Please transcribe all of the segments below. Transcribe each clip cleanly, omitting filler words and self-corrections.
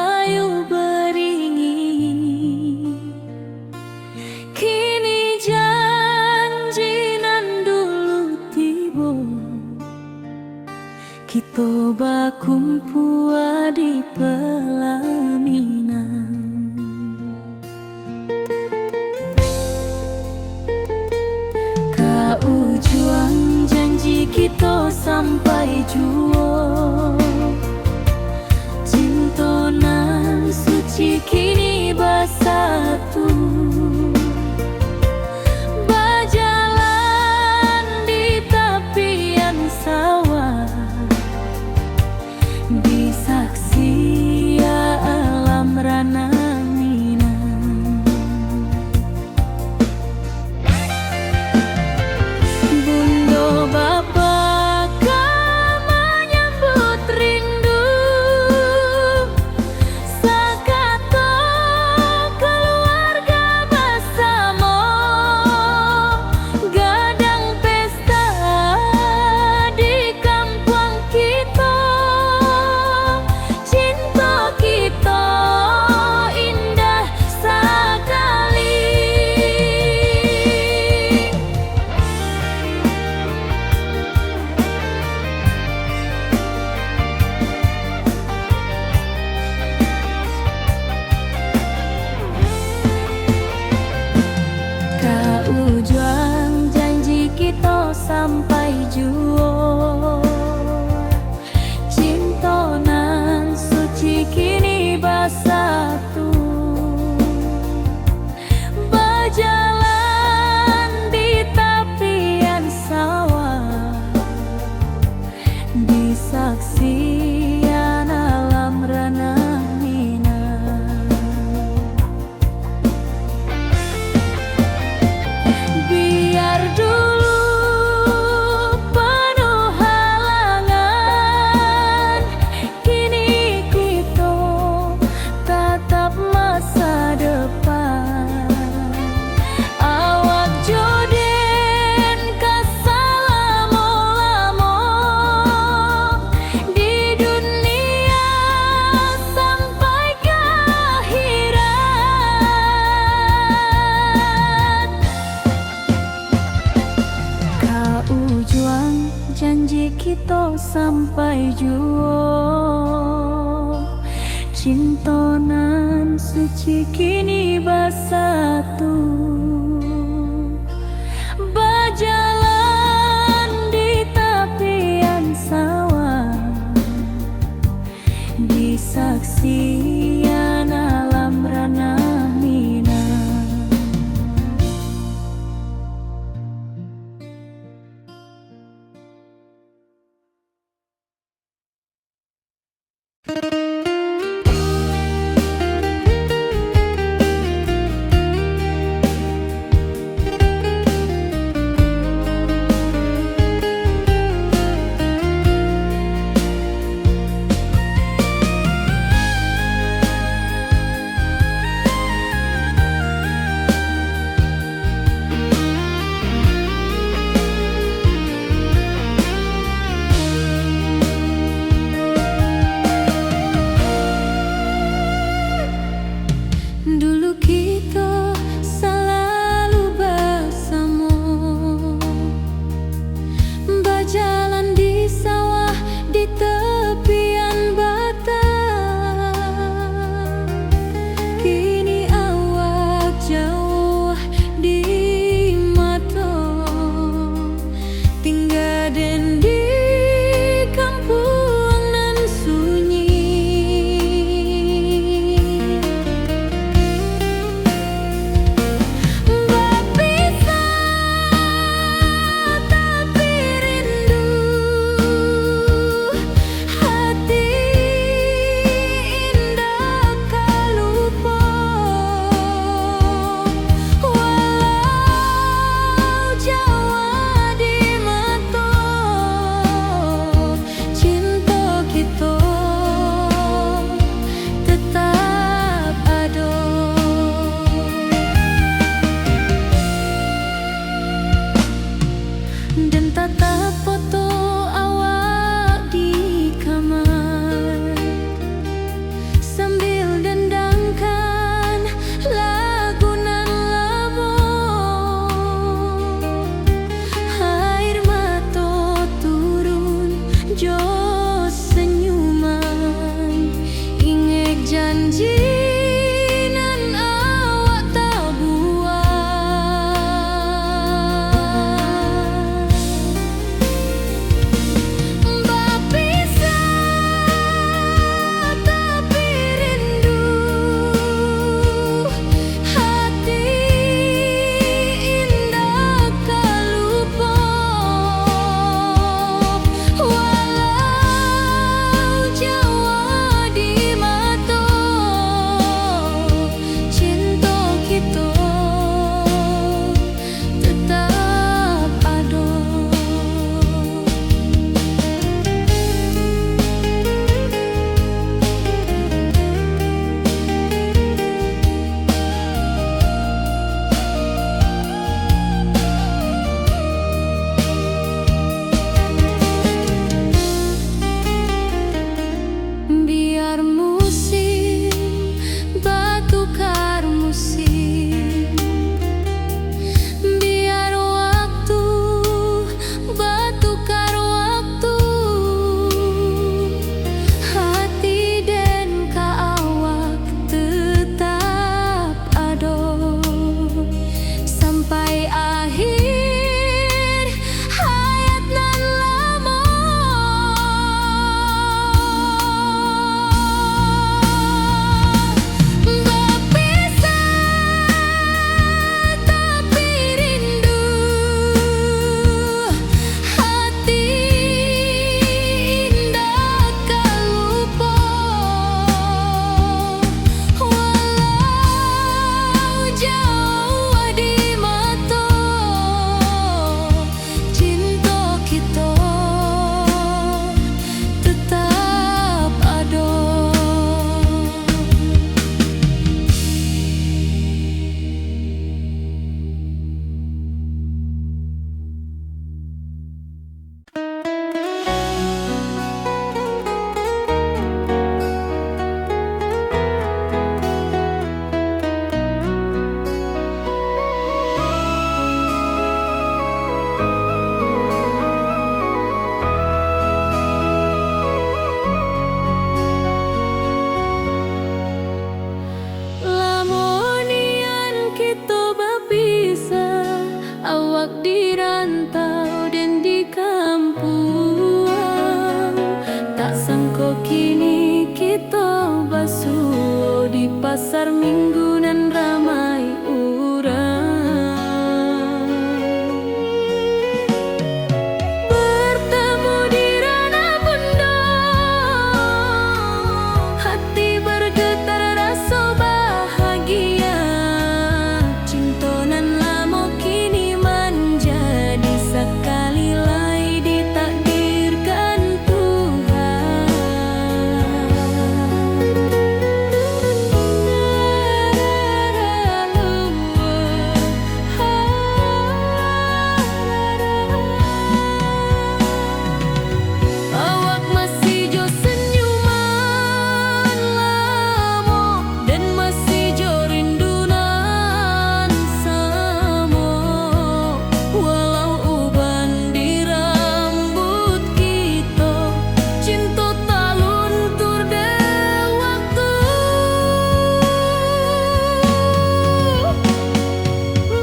rahayu beringin. Kini janji nan dulu tiba, kita bakumpul di pelaminan. Ujung janji kita sampai jua, cinta nan suci kini bersatu. Berjalan di tepian sawah, di saksi alam rana. Ujung janji kita sampai jua, cinta nan suci kini bersatu. Berjalan di tepian sawah, di saksian alam rana. Janji kita sampai jua, cinta nan suci kini bersatu. Berjalan di tepian sawah, di saksian alam rana. pasar minggu nan ramai urang. Bertemu di Rana Bunda, hati bergetar rasa bahagia. Cinta nan lama kini menjadi sekali lai ditakdirkan Tuhan. Awak masih jo senyuman lamo dan masih jo rindunan samo. Walau uban di rambut kita, cinta tak luntur de waktu.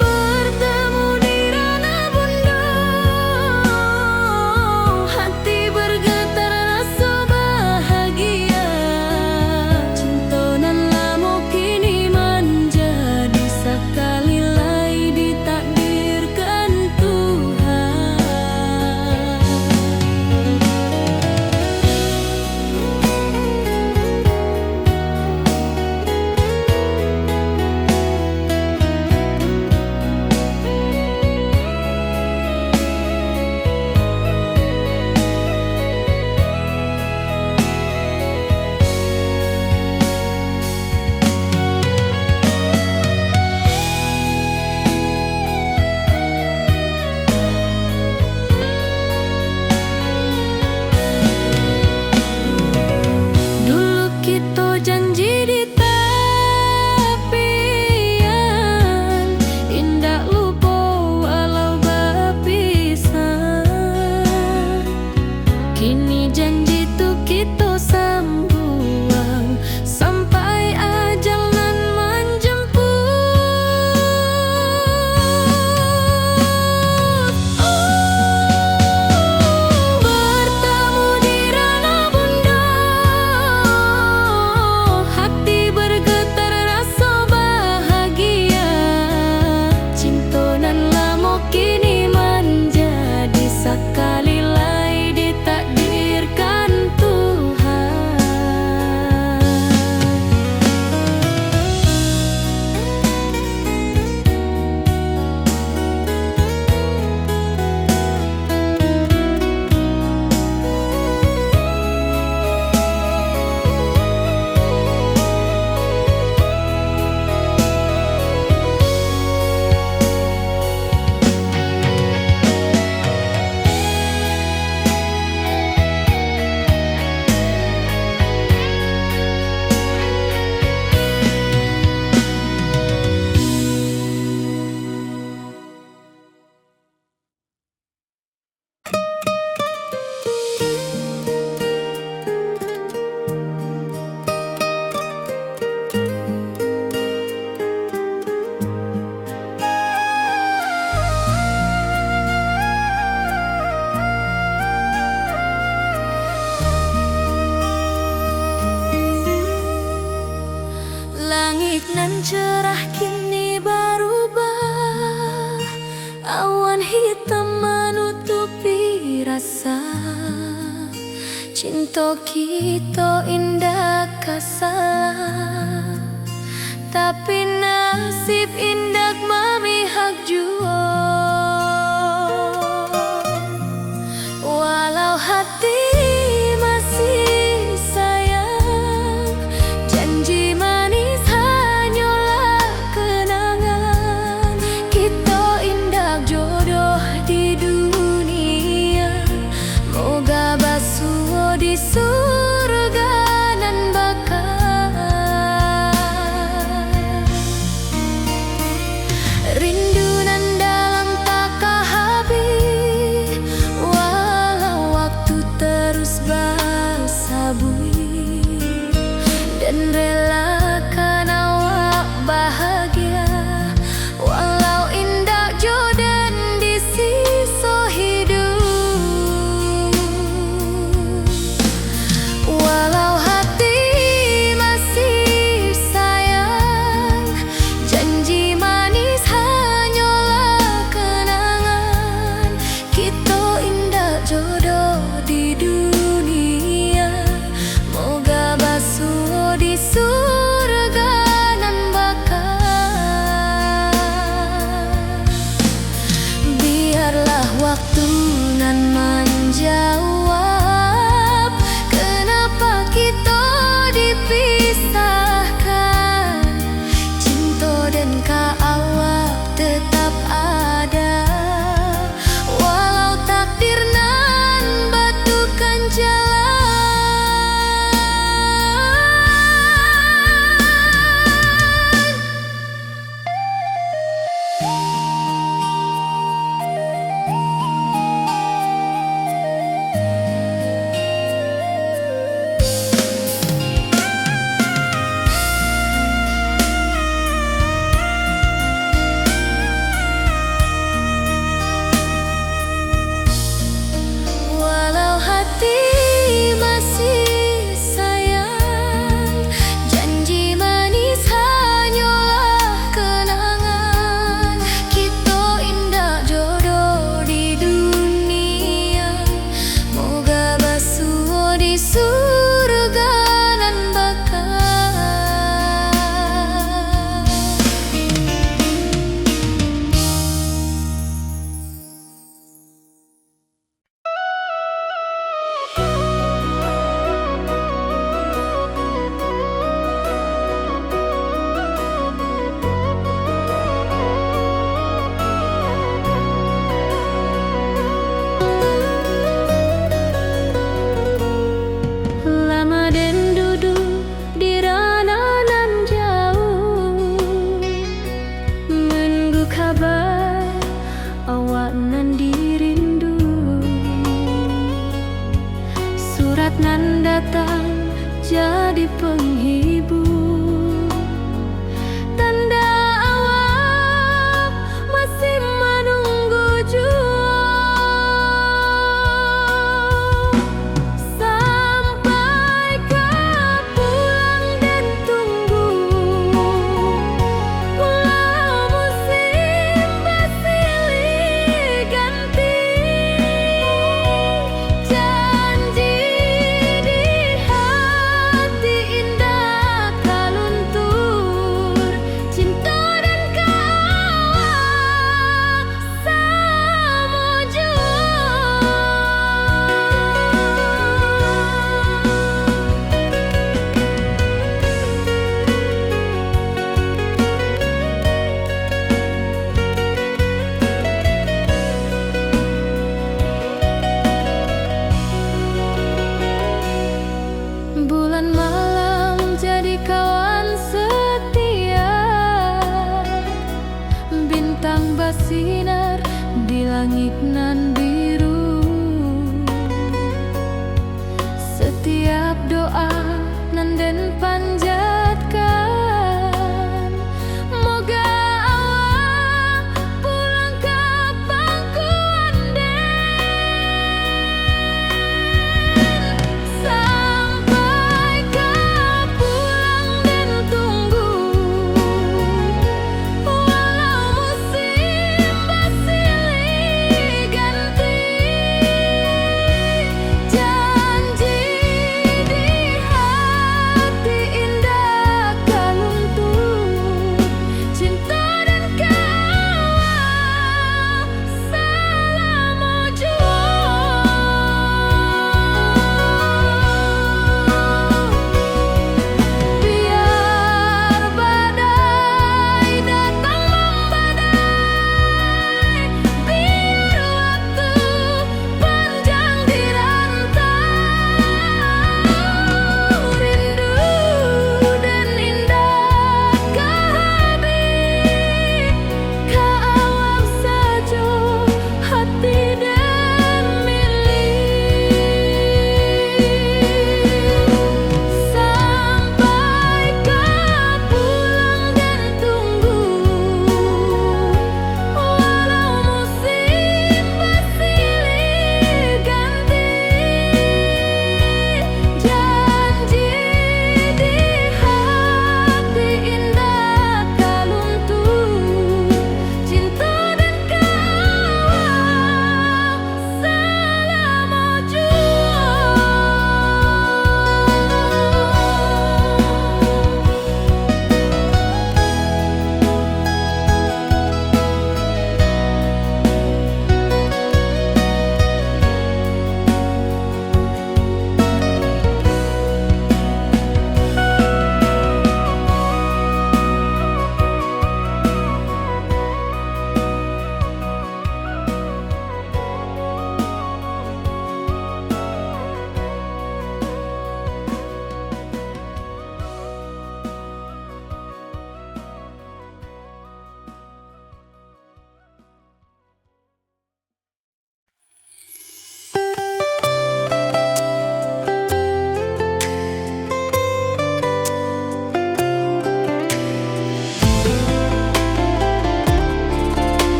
Bertemu di Rana Bunda, hati bergetar rasa bahagia. Cinta nan lama kini menjadi sekali lai ditakdirkan Tuhan. Dulu kita janji di tepian, indah lupa walau berpisah. Kini janji tu kita sambuang sampai ajal nan menjemput. Bertemu di Rana Bunda, hati bergetar rasa bahagia. Cinta nan lama kini menjadi sekali lai ditakdirkan Tuhan. Langit nan cerah kini berubah, awan hitam menutupi rasa. Cinta kita indah kasalah, tapi nasib indah memihak jua. Walau hati masih sayang, janji manis hanyalah kenangan. Kita indah jodoh di dunia, moga basuh di surga nan bakal.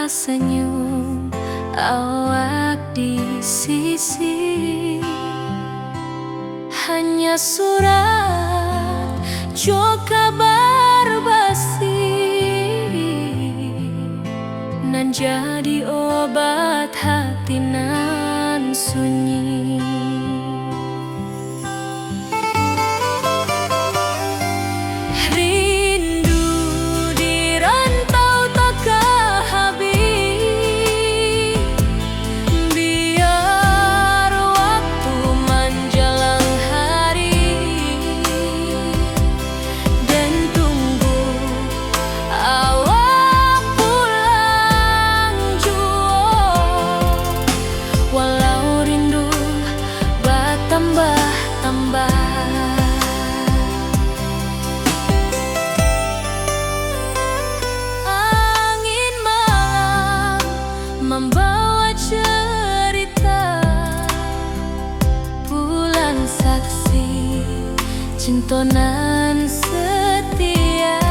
senyum awak di sisi. Hanya surat jo kabar basi nan jadi obat hati nan sunyi. Rindu di rantau takkan habis, biar waktu menjelang hari dan tunggu awak pulang jua. Walau rindu bertambah-tambah, angin malam membawa cerita, bulan saksi cintonan setia,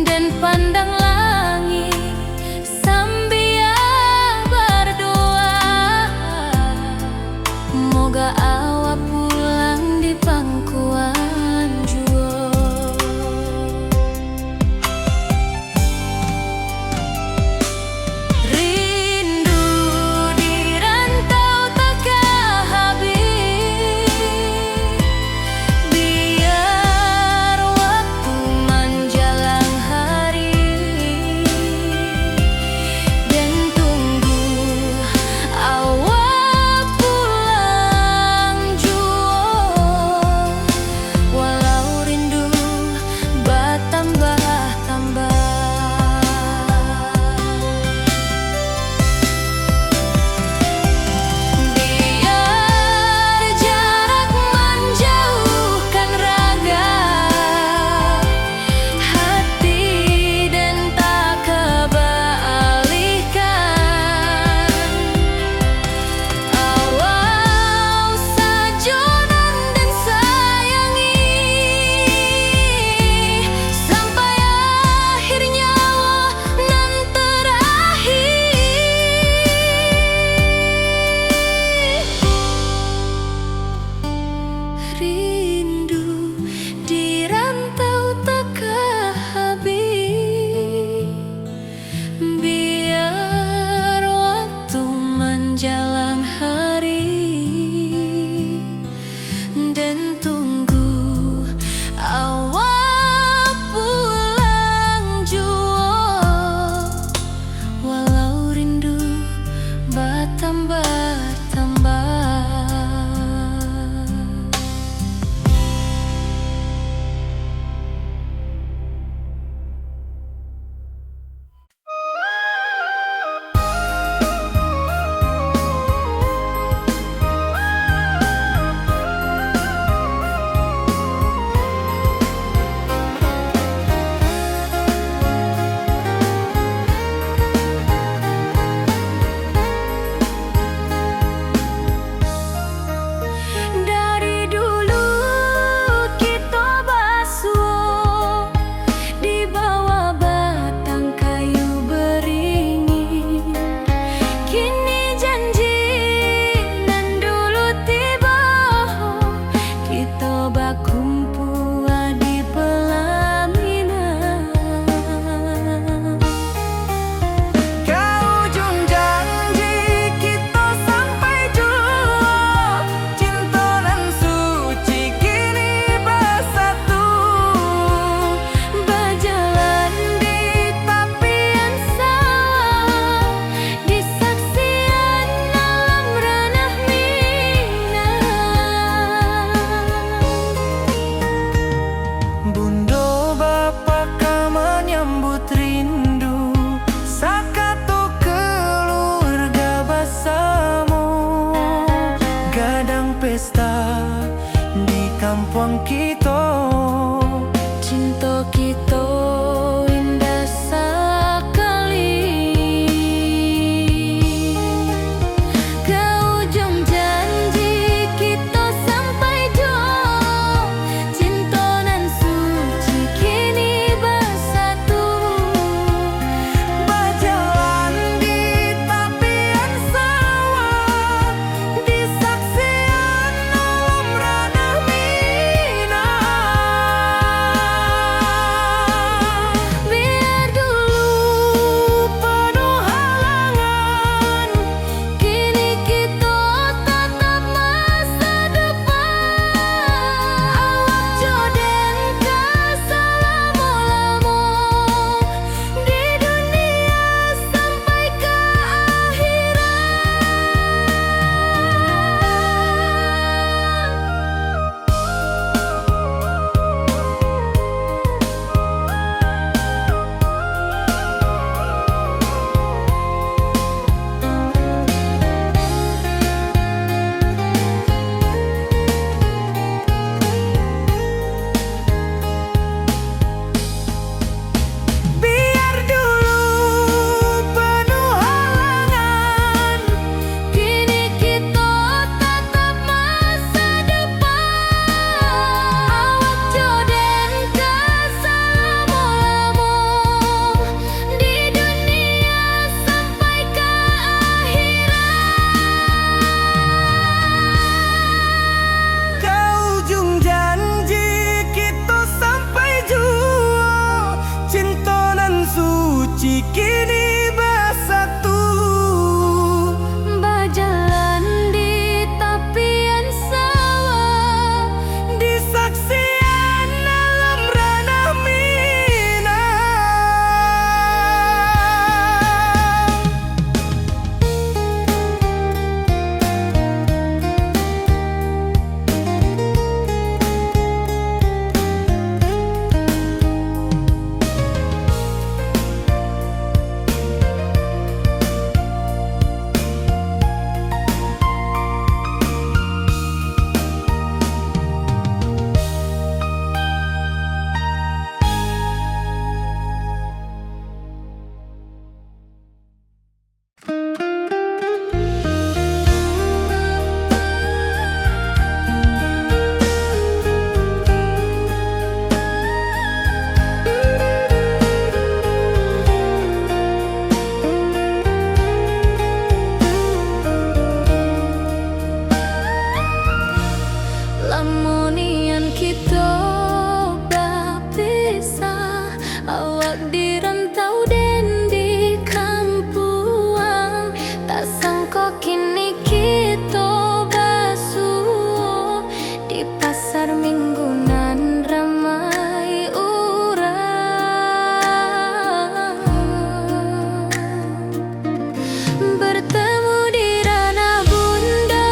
dan pandang langit sambil berdoa, moga awak pulang di pangkuan jua. Rindu di rantau takkan habis, suci kini bersatu. Berjalan di tepian sawah, Di saksian alam ranah Minang. lamunian kita berpisah, awak di rantau dan di kampuang. Tak sangka kini kita basuh di pasar minggunan ramai orang. Bertemu di ranah bunda,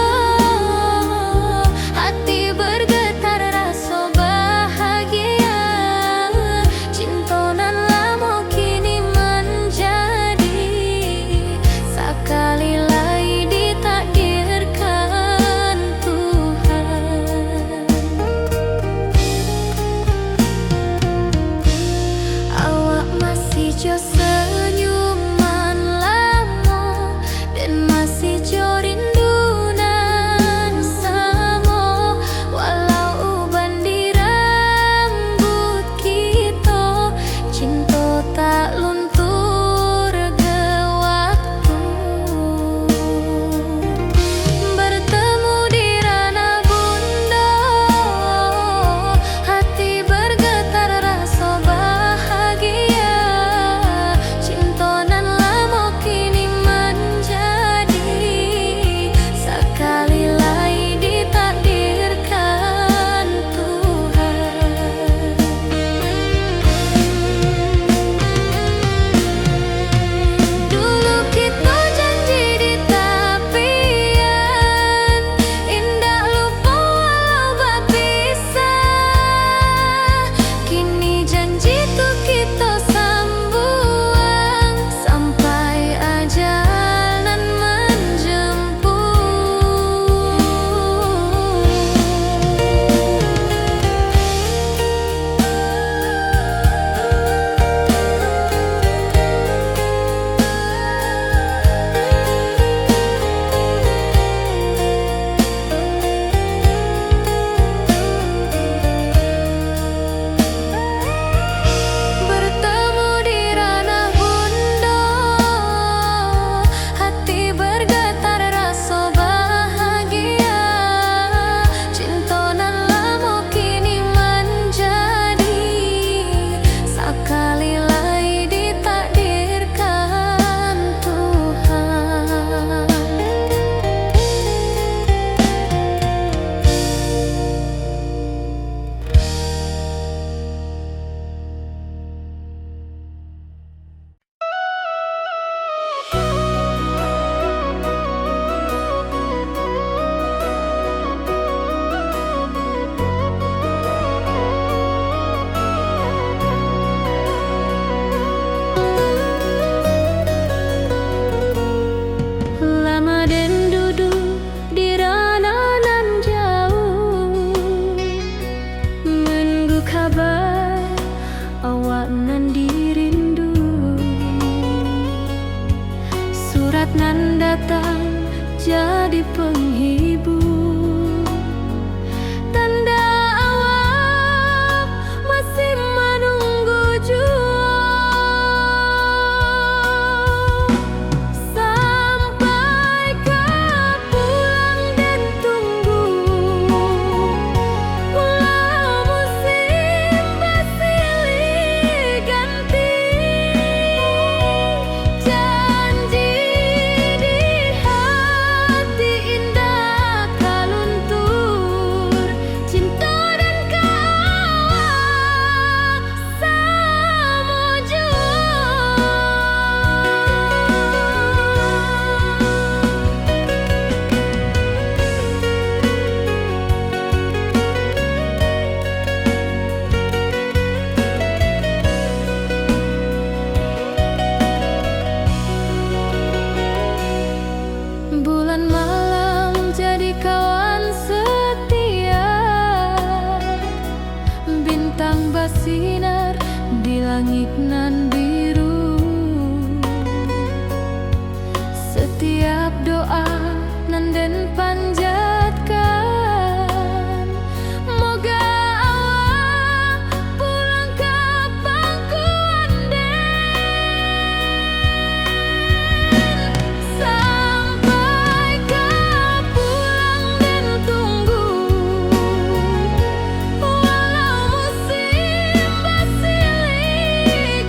hati bergetar rasa bahagia. Cinta nan lama kini menjadi sekali lagi ditakdirkan Tuhan. Awak masih jo senyuman lama dan masih jo rindunan sama. Walau uban di rambut kita, cinta tak luntur ke waktu. Bertemu di ranah bunda, hati bergetar rasa bahagia. Cinta nan lama kini menjadi sekali lagi ditakdirkan Tuhan. Dulu kita janji di tepian, indah lupa walau berpisah. Kini janji tuh kita sambung sampai ajal nan bertemu di ranah bunda, hati bergetar rasa bahagia. Cinta nan lama kini menjadi sekali lagi ditakdirkan Tuhan. Lama dan duduk di ranah nan jauh, menunggu kabar awak nan dirindu. Surat nan datang jadi penghibur, tanda awak masih menunggu jua. Sampai kau pulang dan tunggu, mula musim bersilih ganti. langit nan biru. Setiap doa nan den panjatkan, moga awak pulang ka pangkuan den. Sampai ka pulang den tunggu, walau musim basilih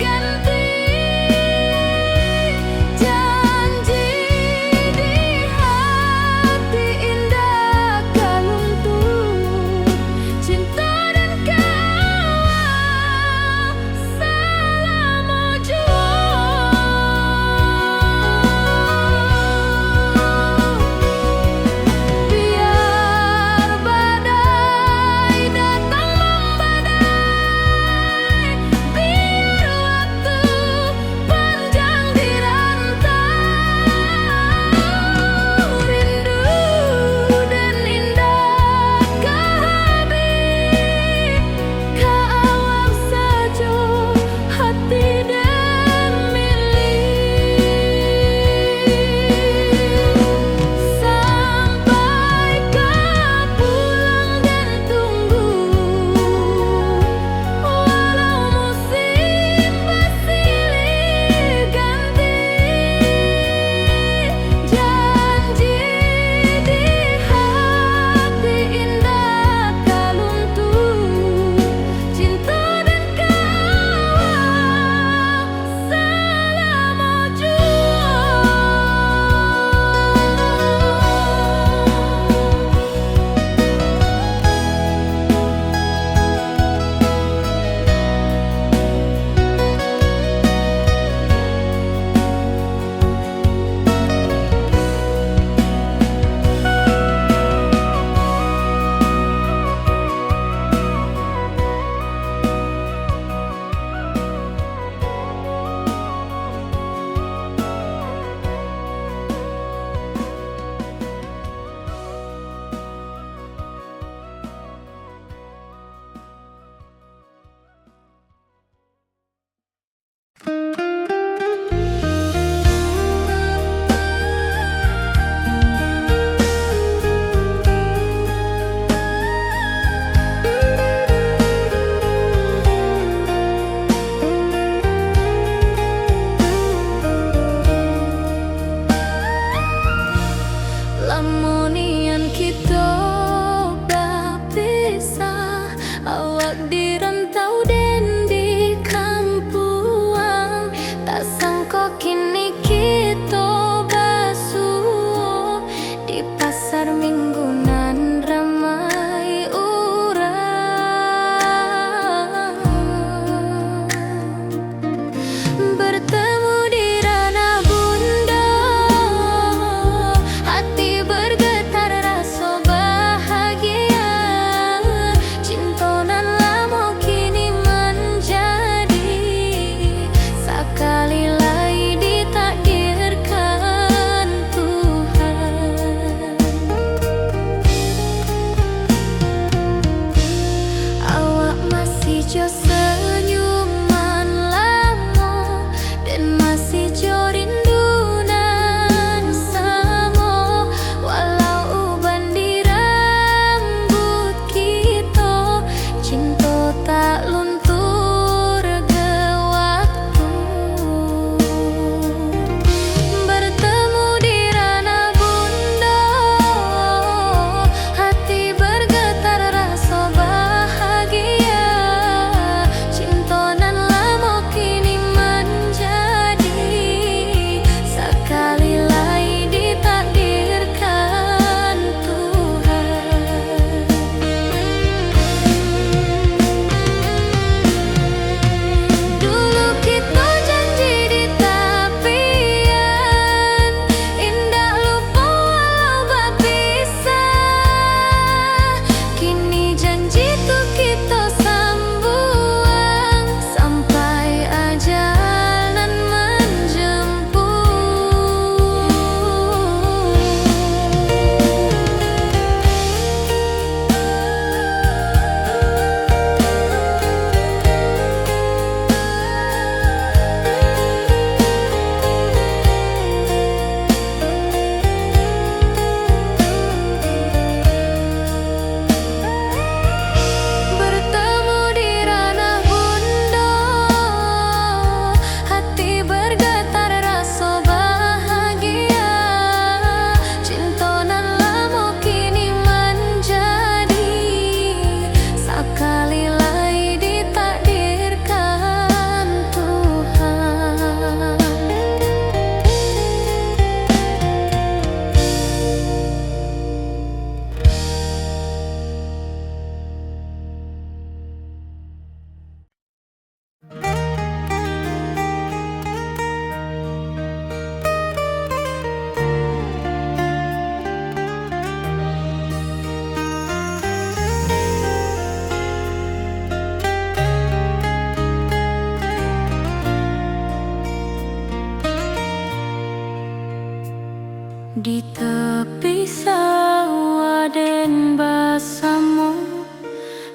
Di tepi sawah den basamu,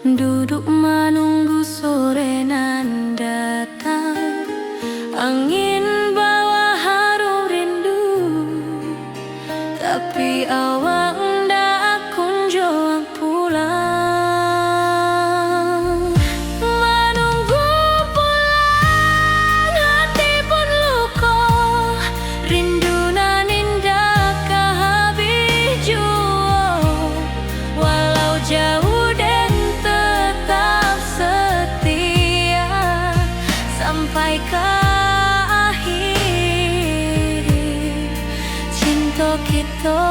duduk menunggu sore nan datang. Angin bawa harum rindu, tapi awak ndak kunjung pulang. Menunggu pulang, hati pun luka, rindu nan indah kehabis jua. Walau jauh dan tetap setia sampai ke akhir cinta kita.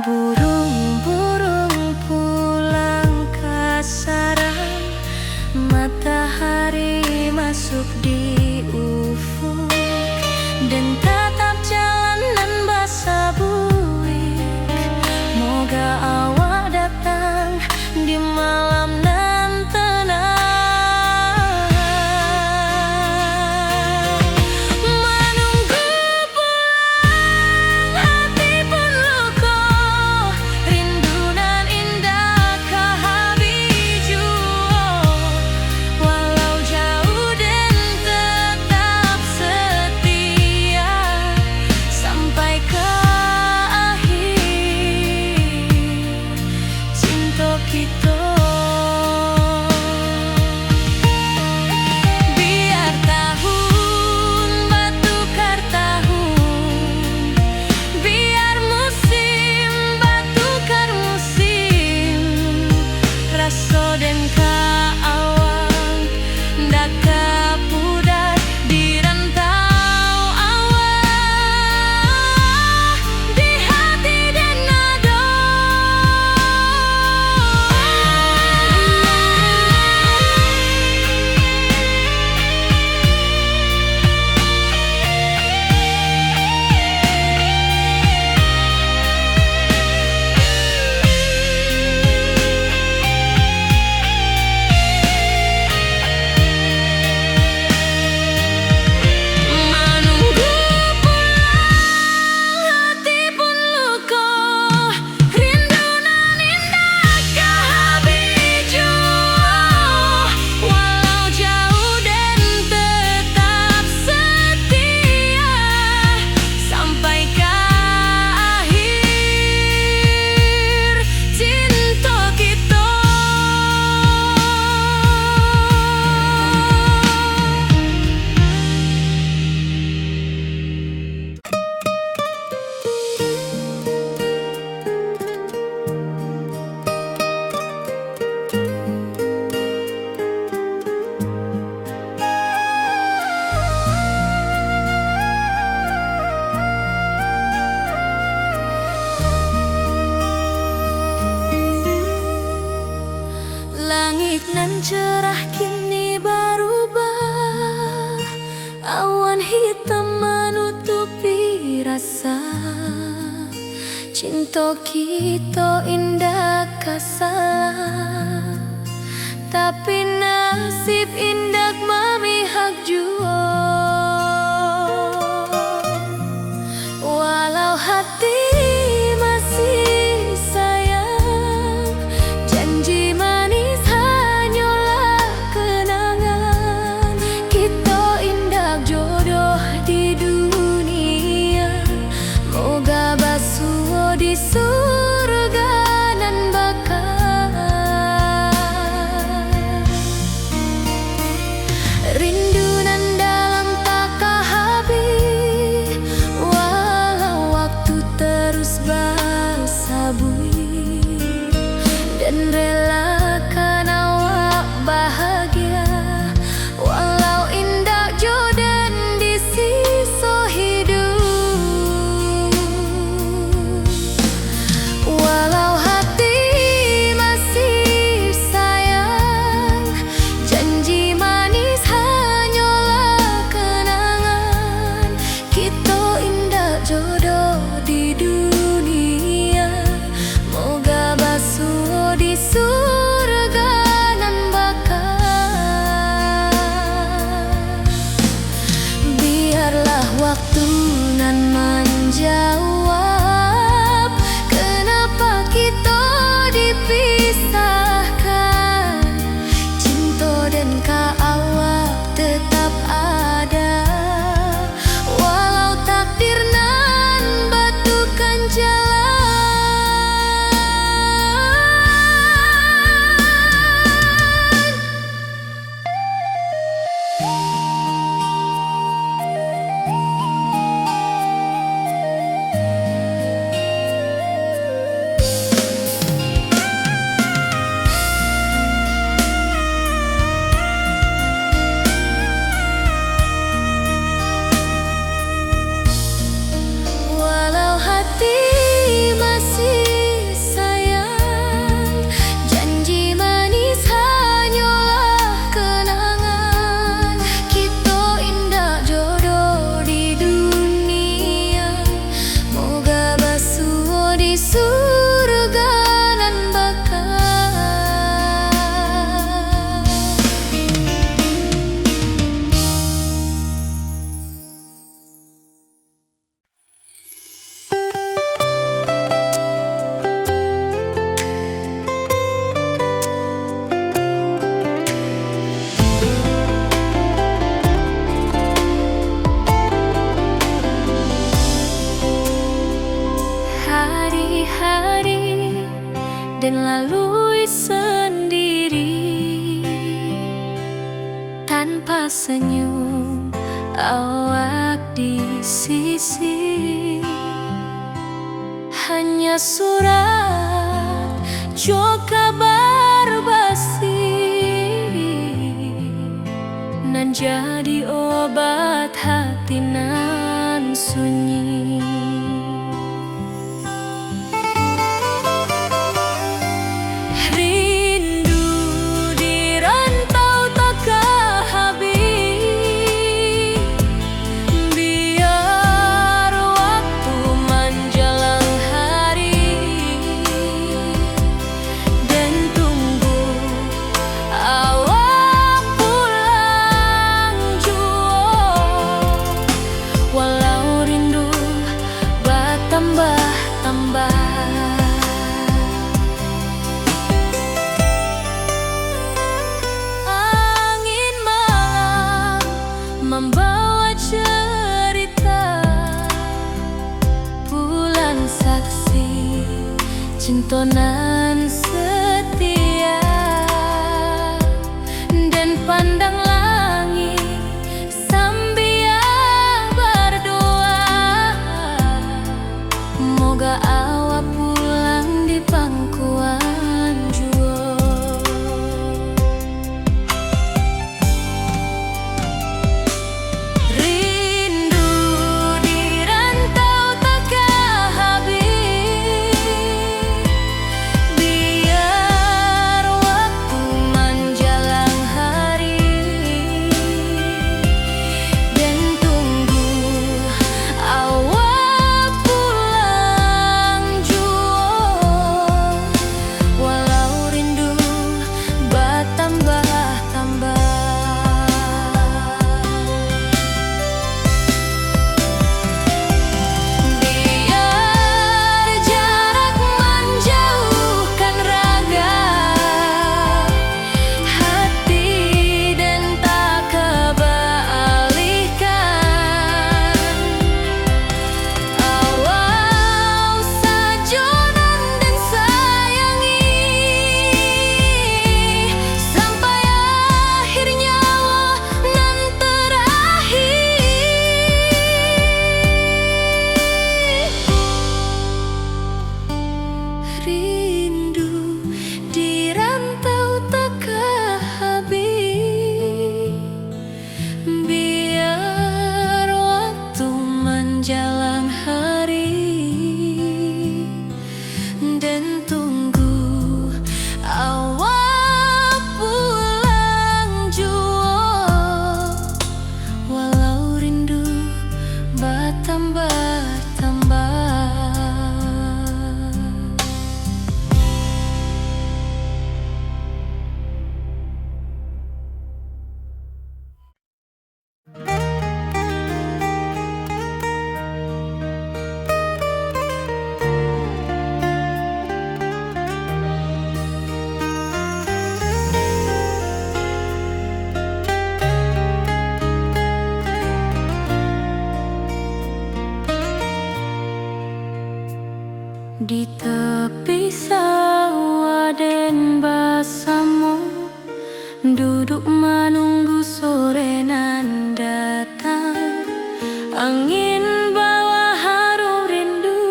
Burung-burung pulang ke sarang, matahari masuk di ufuk, dan tatap jalanan basah buik. Moga awak datang di malam nan tenang. Menunggu pulang, hati pun luka, rindu nan indah kehabis jua. Walau jauh dan tetap setia sampai ke akhir cinta kita. Biar tahun bertukar tahun, biar musim bertukar musim, rasa dan keawang ndak kepudar di rantau awak, di hati dan nada. Menunggu pulang, hati pun luka, rindu nan indah kehabis jua. Walau jauh dan tetap setia sampai ke akhir cinta kita. Langit nan cerah kini berubah, awan hitam menutupi rasa. Cinta kita indah kasalah, tapi nasib indah memihak jua. Walau hati masih sayang, janji manis hanyalah kenangan. Kita indah jodoh di dunia, moga basuh di surga nan bakal. Rindu nan senyum awak di sisi. Hanya surat jo kabar basi nan jadi obat hati nan sunyi. Angin malam membawa cerita, bulan saksi cintonan setia, dan pandang langit sambil berdoa, moga awak pulang di pangkuan jua. Rindu di rantau takkan habis, biar waktu menjelang hari, dan tunggu awak pulang jua. Walau rindu bertambah-tambah, biar jarak menjauhkan raga hati dan tak kebalihkan. Awal sajonan dan sayangi sampai akhir nyawa nan terakhir. Rindu di rantau takkan habis, biar waktu menjelang hari, dan tunggu awak pulang jua. Walau rindu bertambah-tambah. Di tepi sawah den basamu, duduk menunggu sore nan datang. Angin bawa harum rindu,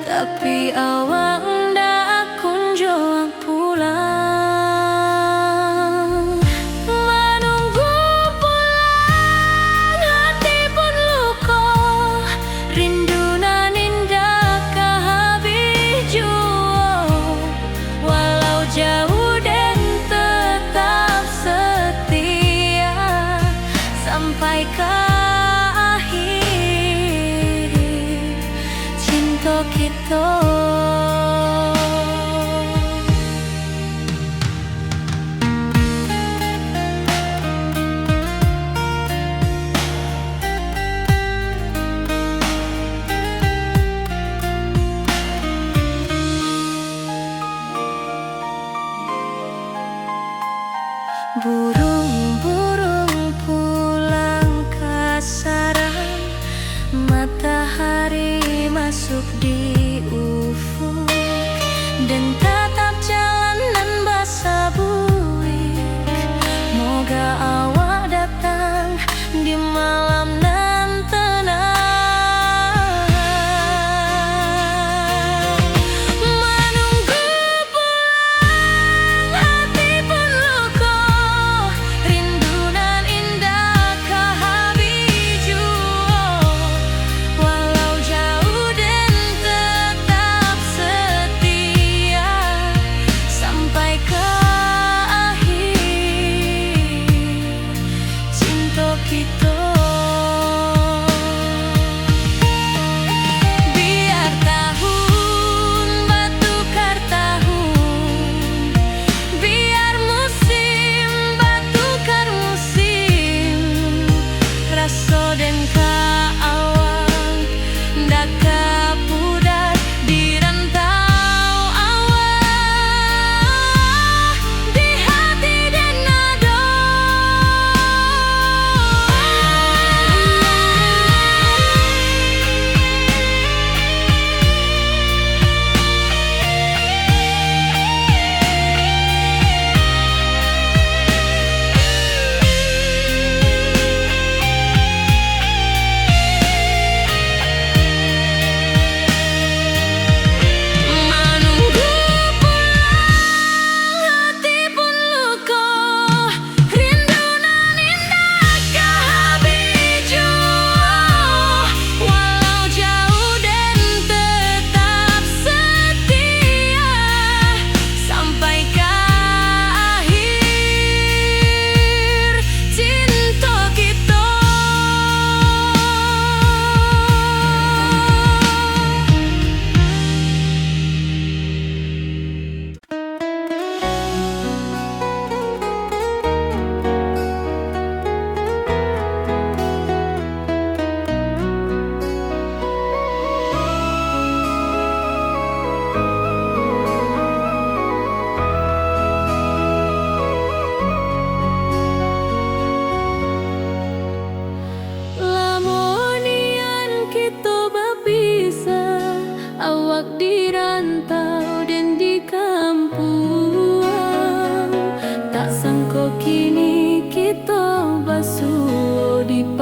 tapi awak ndak kunjung pulang. Menunggu pulang hati pun luka, rindu nan indah kehabis jua. Walau jauh dan tetap setia sampai ke akhir cinta kita. Burung-burung pulang ke sarang, matahari masuk di ufuk, dan tatap jalanan basah buik. Moga awal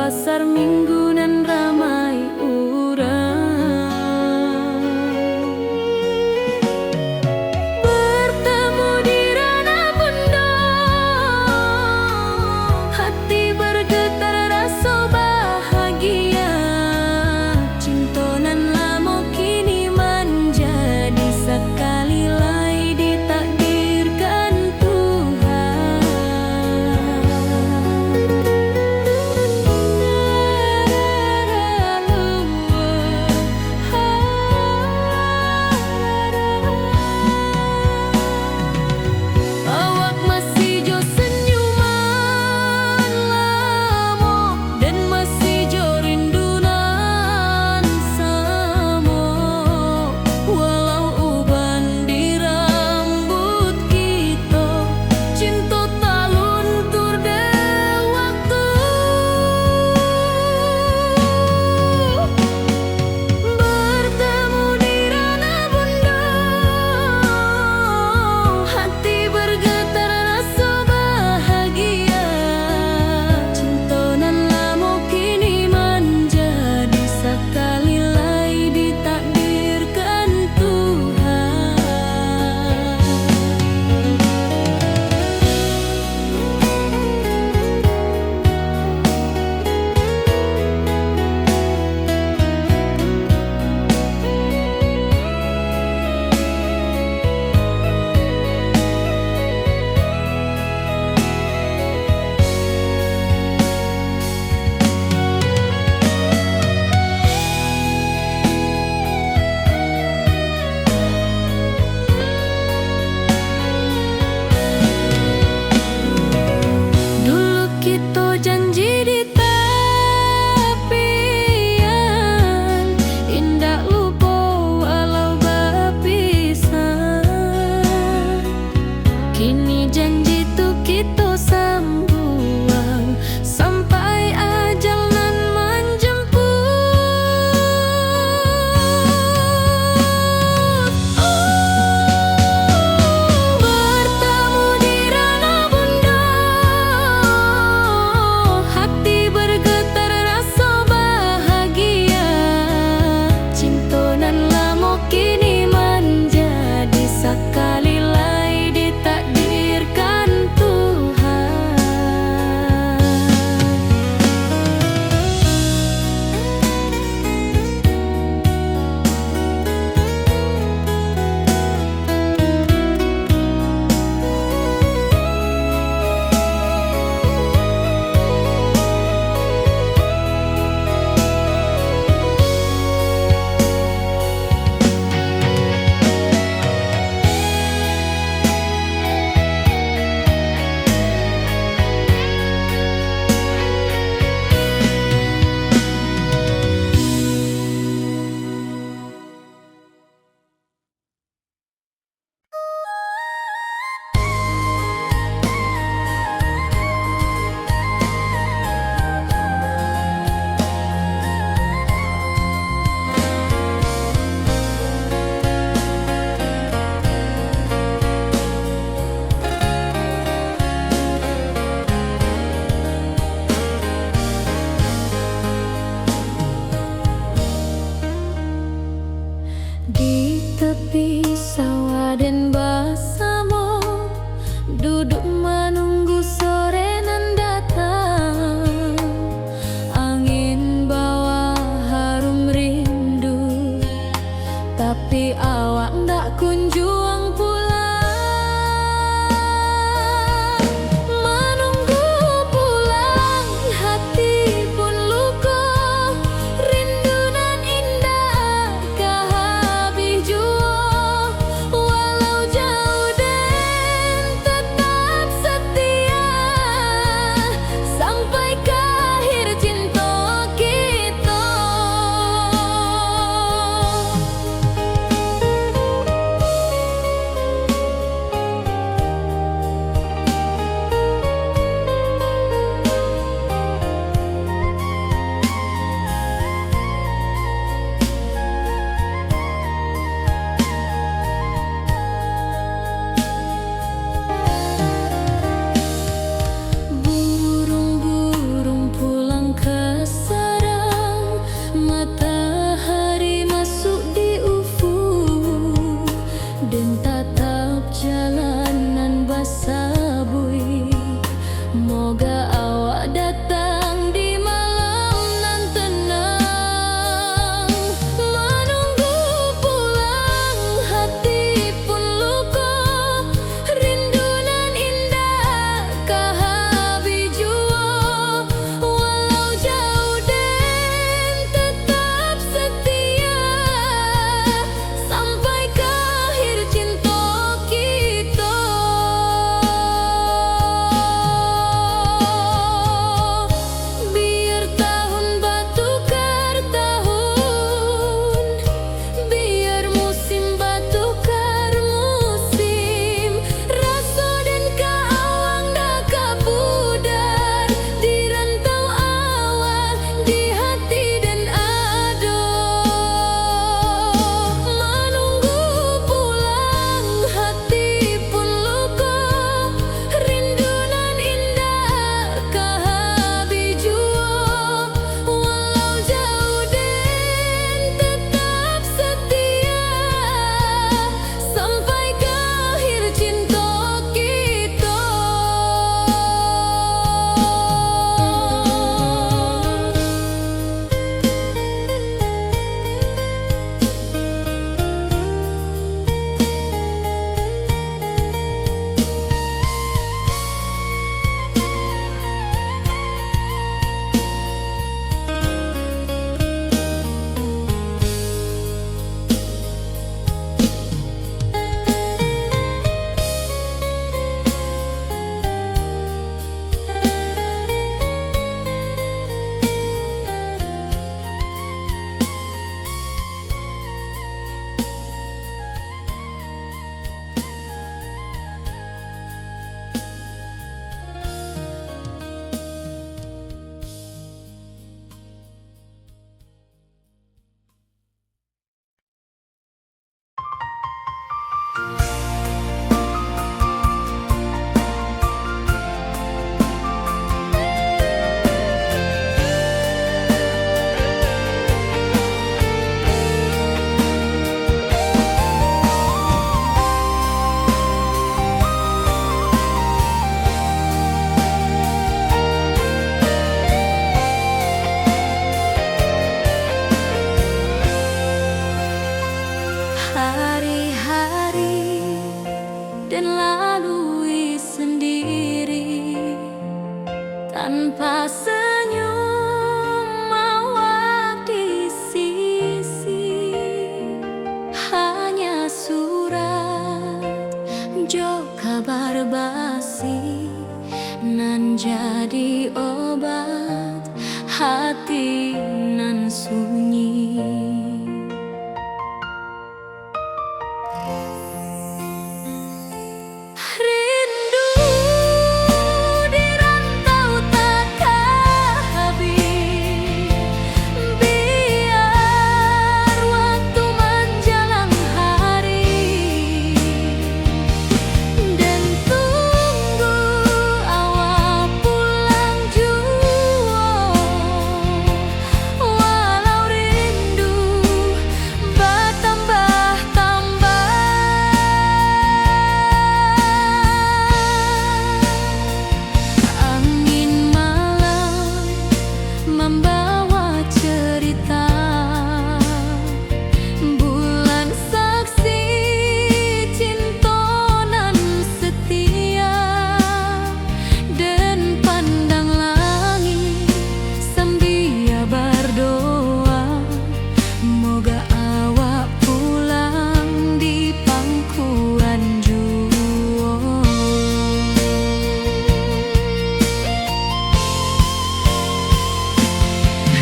pasar minggu nan ramai urang, bertemu di ranah bunda, hati bergetar rasa bahagia. Cinta nan lama kini menjadi sekali lagi ditakdirkan Tuhan. Awak masih jo senyuman lamo, dan masih jo rindunan samo. Walau uban di rambut kita, cinta tak luntur de waktu. Bertemu di ranah bunda, hati bergetar rasa bahagia. Cinta nan lama kini menjadi sekali lagi ditakdirkan Tuhan. Dulu kita janji di tepian, indah lupa walau berpisah. Kini janji tu kita sambuang sampai ajal nan menjemput. Bertemu di ranah bunda, hati bergetar rasa bahagia. Cinta nan lama kini menjadi sekali lagi ditakdirkan Tuhan. basi nan jadi obat hati nan sunyi. Rindu di rantau takkan habis, biar waktu menjelang hari, dan tunggu awal pulang jua. Walau rindu bertambah-tambah, angin malam membawa cerita, bulan saksi cinta nan setia, dan pandang langit sambil berdoa, moga awak pulang di pangkuan jua.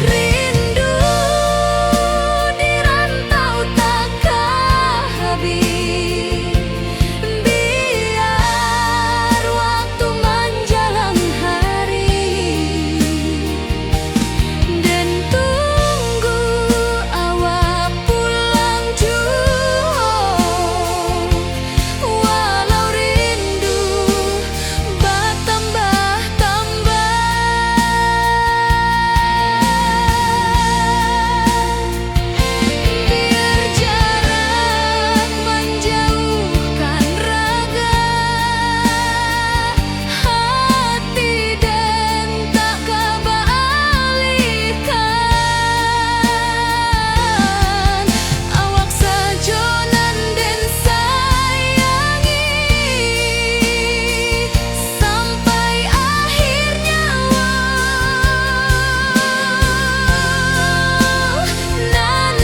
Rindu di rantau takkan habis, biar waktu menjelang hari, dan tunggu awak pulang jua. Walau rindu bertambah-tambah, biar jarak menjauhkan raga hati, dan tak kebalikan. Awak sajonan dan sayangi sampai akhir nyawa nan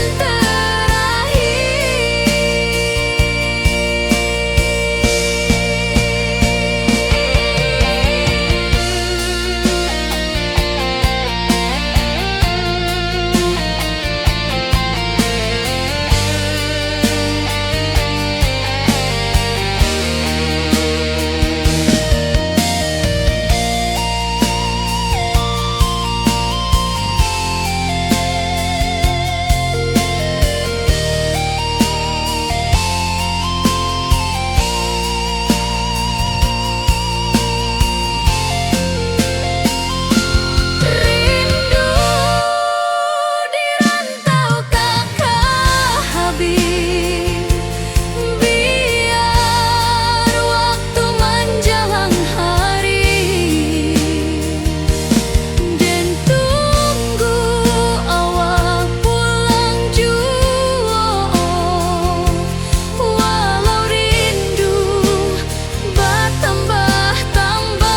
rindu di rantau takkan habis, biar waktu menjelang hari, dan tunggu awak pulang jua. Walau rindu bertambah-tambah,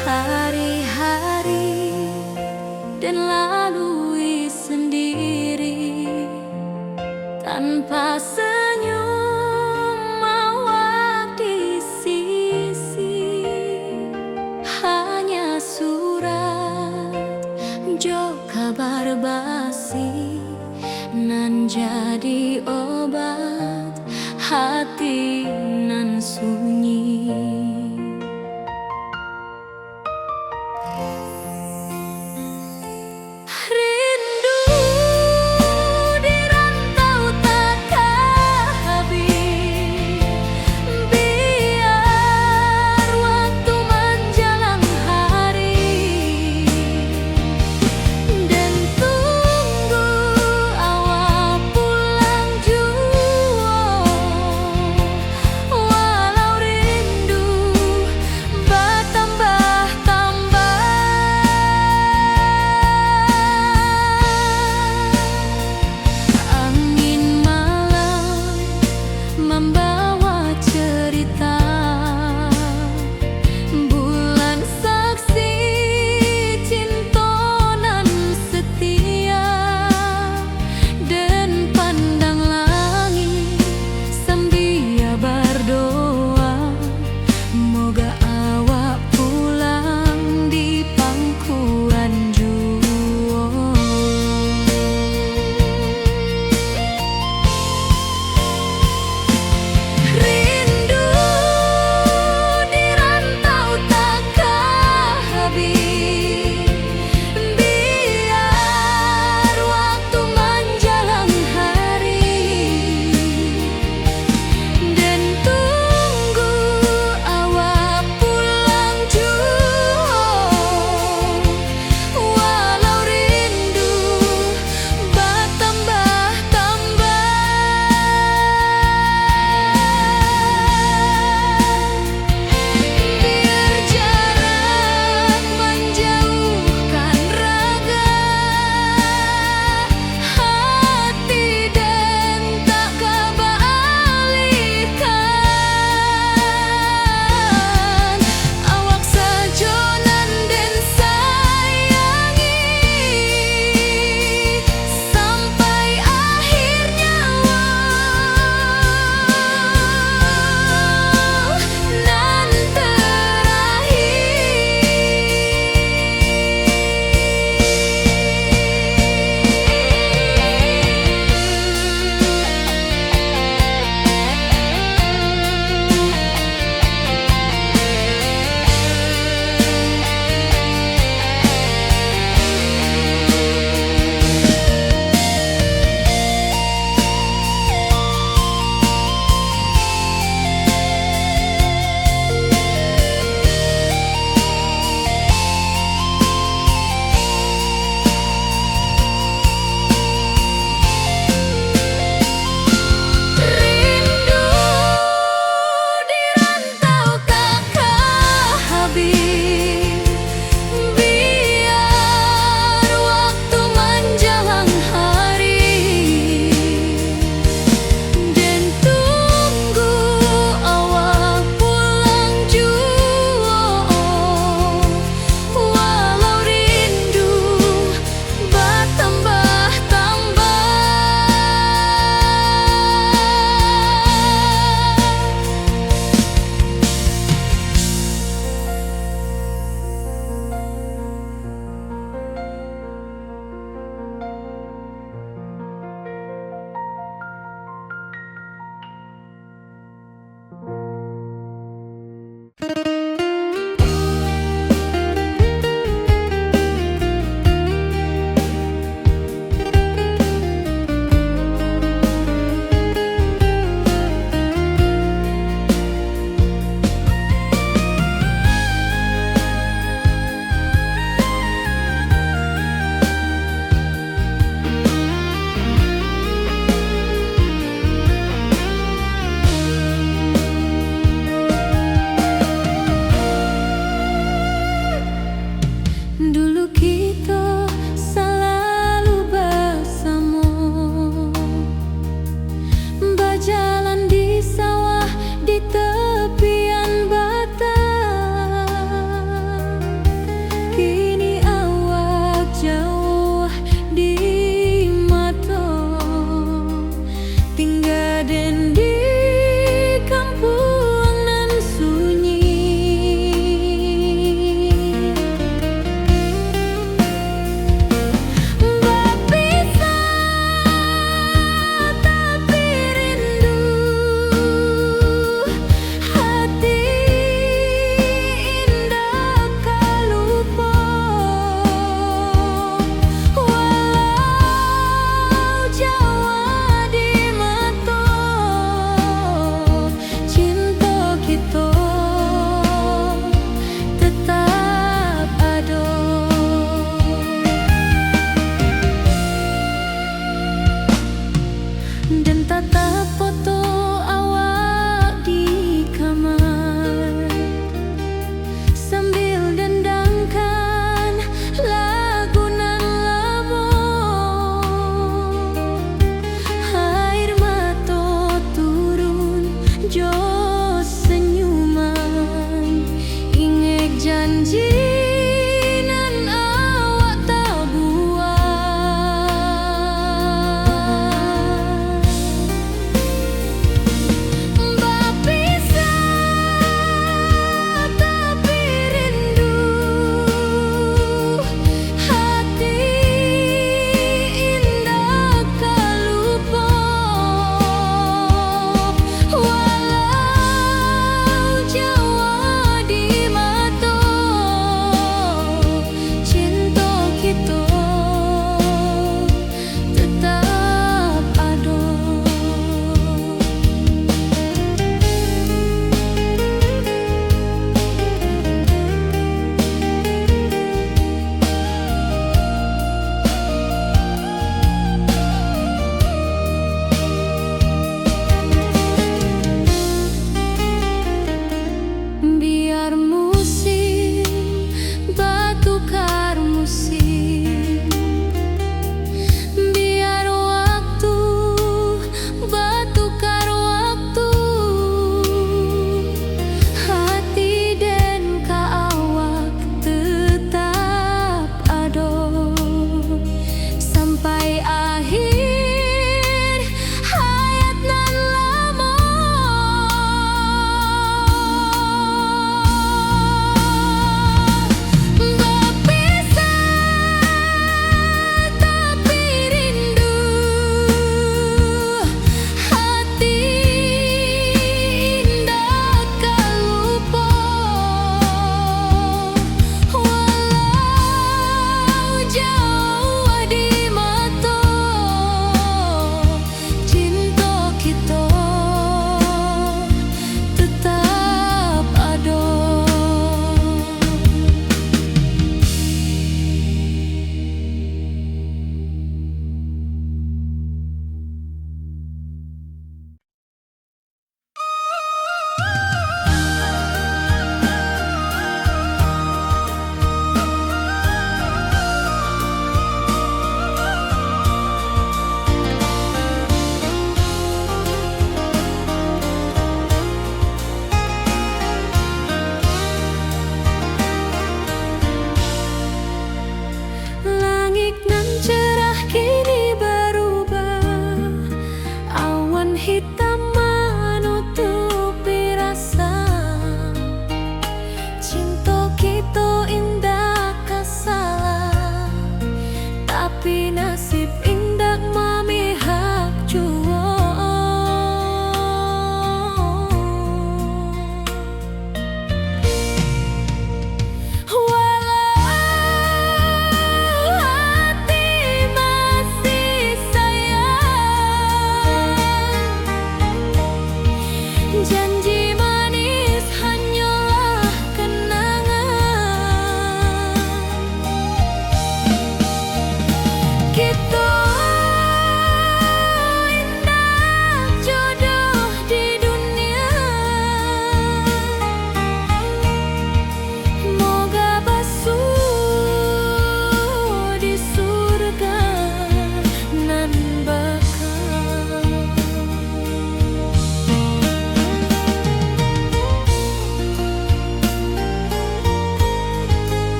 hari-hari dan lalui sendiri tanpa senyum awak di sisi, hanya surat jo kabar basi nan jadi obat hati nan sunyi. Rindu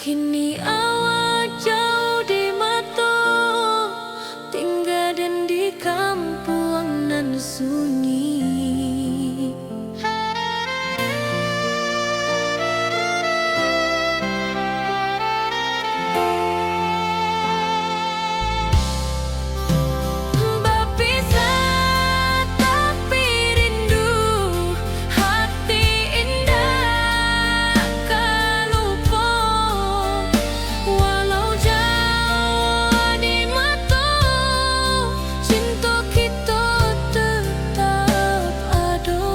Kini awak jauh di mata, tinggal dan di kampung nan sunyi. Berpisah tapi rindu, hati indah kan lupa. Walau jauh di mata, cinta kita tetap ada.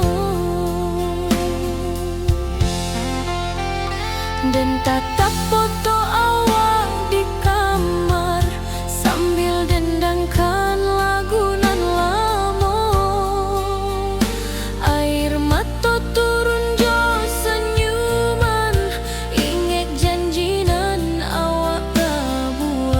Dan tatap foto awak di kamar sambil dendangkan lagu nan lama. Air mata turun jo senyuman, ingat janji nan awak tak buat.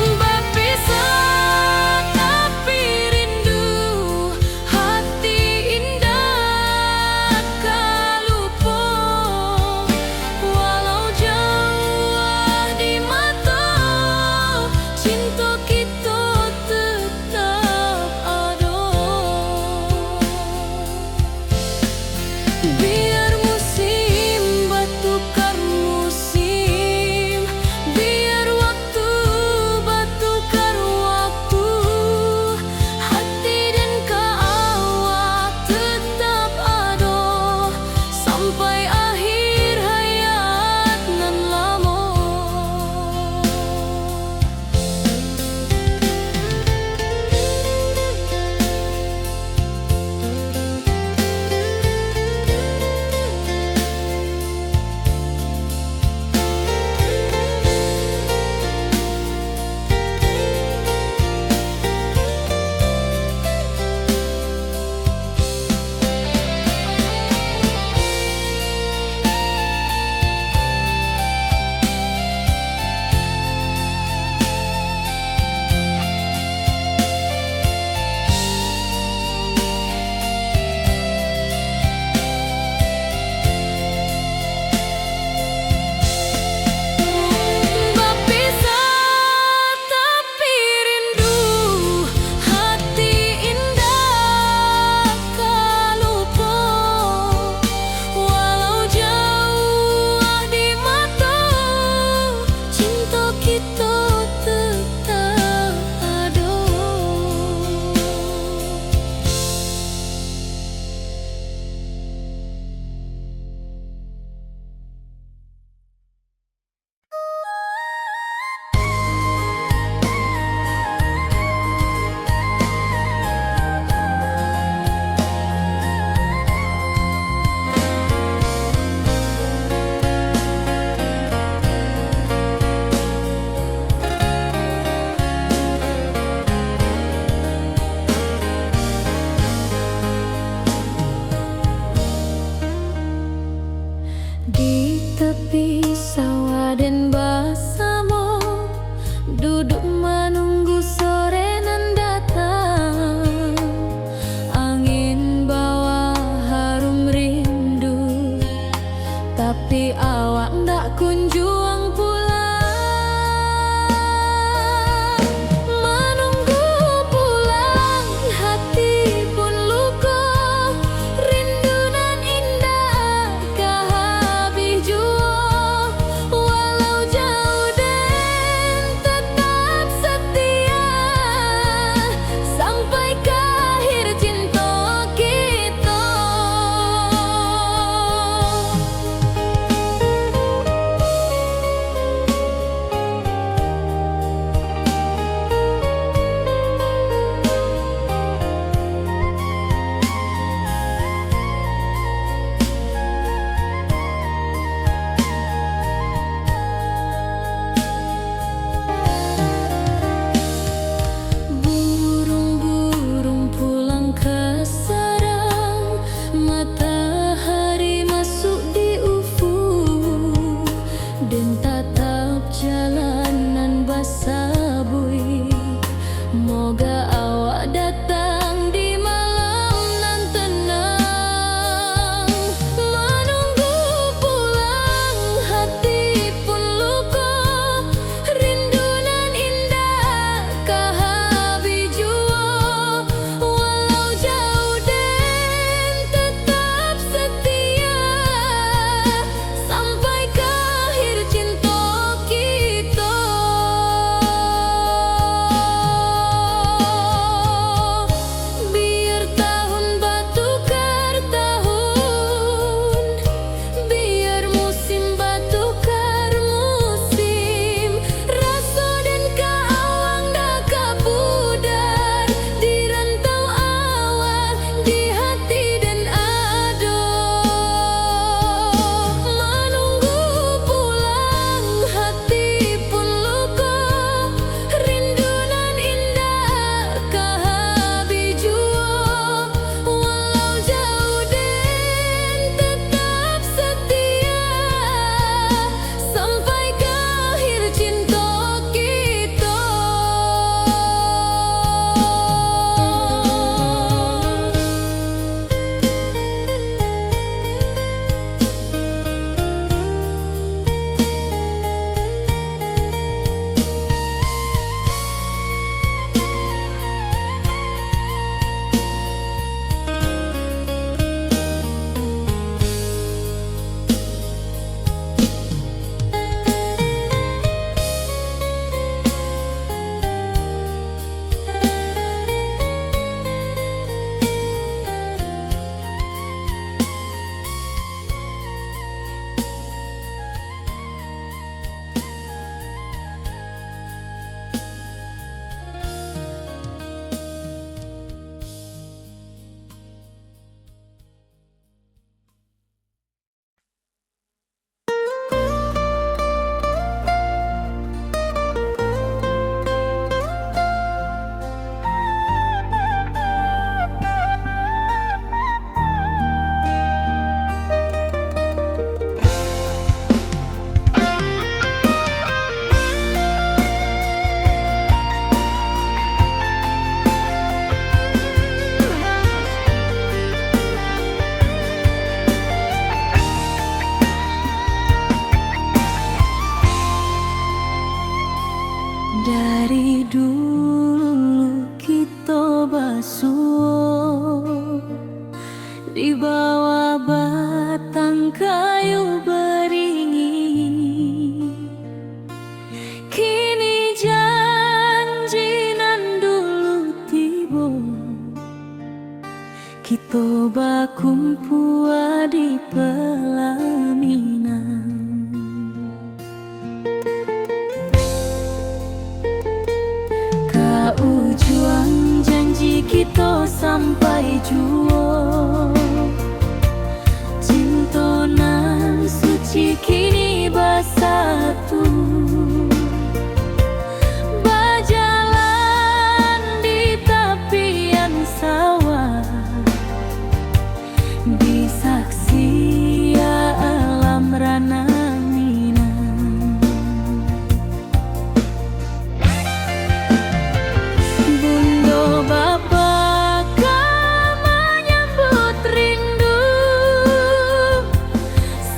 Berpisah tapi rindu, hati indah kan lupa. Walau jauh di mata, cinta kita tetap ada. Biar musim bertukar musim, biar waktu bertukar waktu, hati dan awak tetap ada sampai akhir hayat nan lama. Berpisah tapi rindu, hati indah kan lupa. Walau jauh di mata, cinta kita tetap ada. Di tepi sawah dan bersama, duduk menunggu sore nan datang. Angin bawa harum rindu, tapi awak ndak kunjung pulang. Menunggu pulang, hati pun luka. Rindu nan indah kah habis jua. Walau jauh dan tetap setia. Moga awak datang di malam nan tenang. Menunggu pulang hati pun luka, rindu nan indah kahabi jua. Walau jauh den tetap setia, sampai ke akhir cinta kita. Biar tahun batukar tahun, biar musim batukar musim, rasa dan kaawang dah kabudar di rantau awal di hati dan ado. Menunggu pulang hati pun luka, rindu nan indah kahabi jua. Walau jauh den tetap setia, sampai ke akhir cinta kita. Dari dulu kita basuh di bawah batang kayu beringin. Kini janji nan dulu tiba, kita bakumpul di pelaminan. Ujung janji kita sampai jua, cinta nan suci kini bersatu. Berjalan di tepian sawah, di saksi alam rana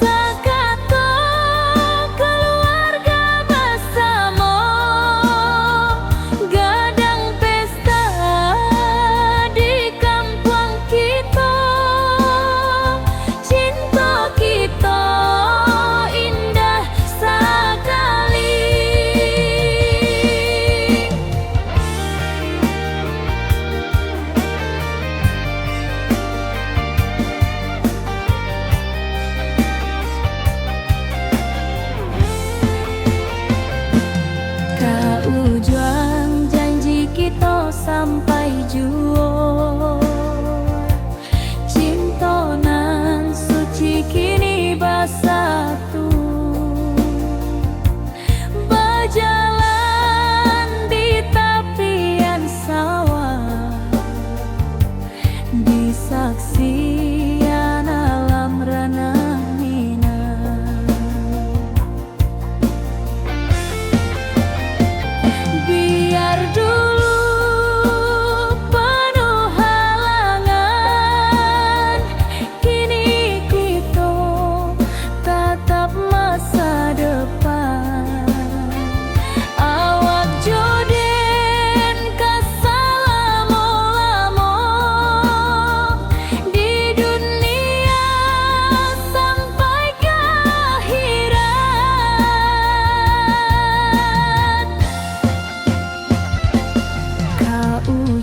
Sakato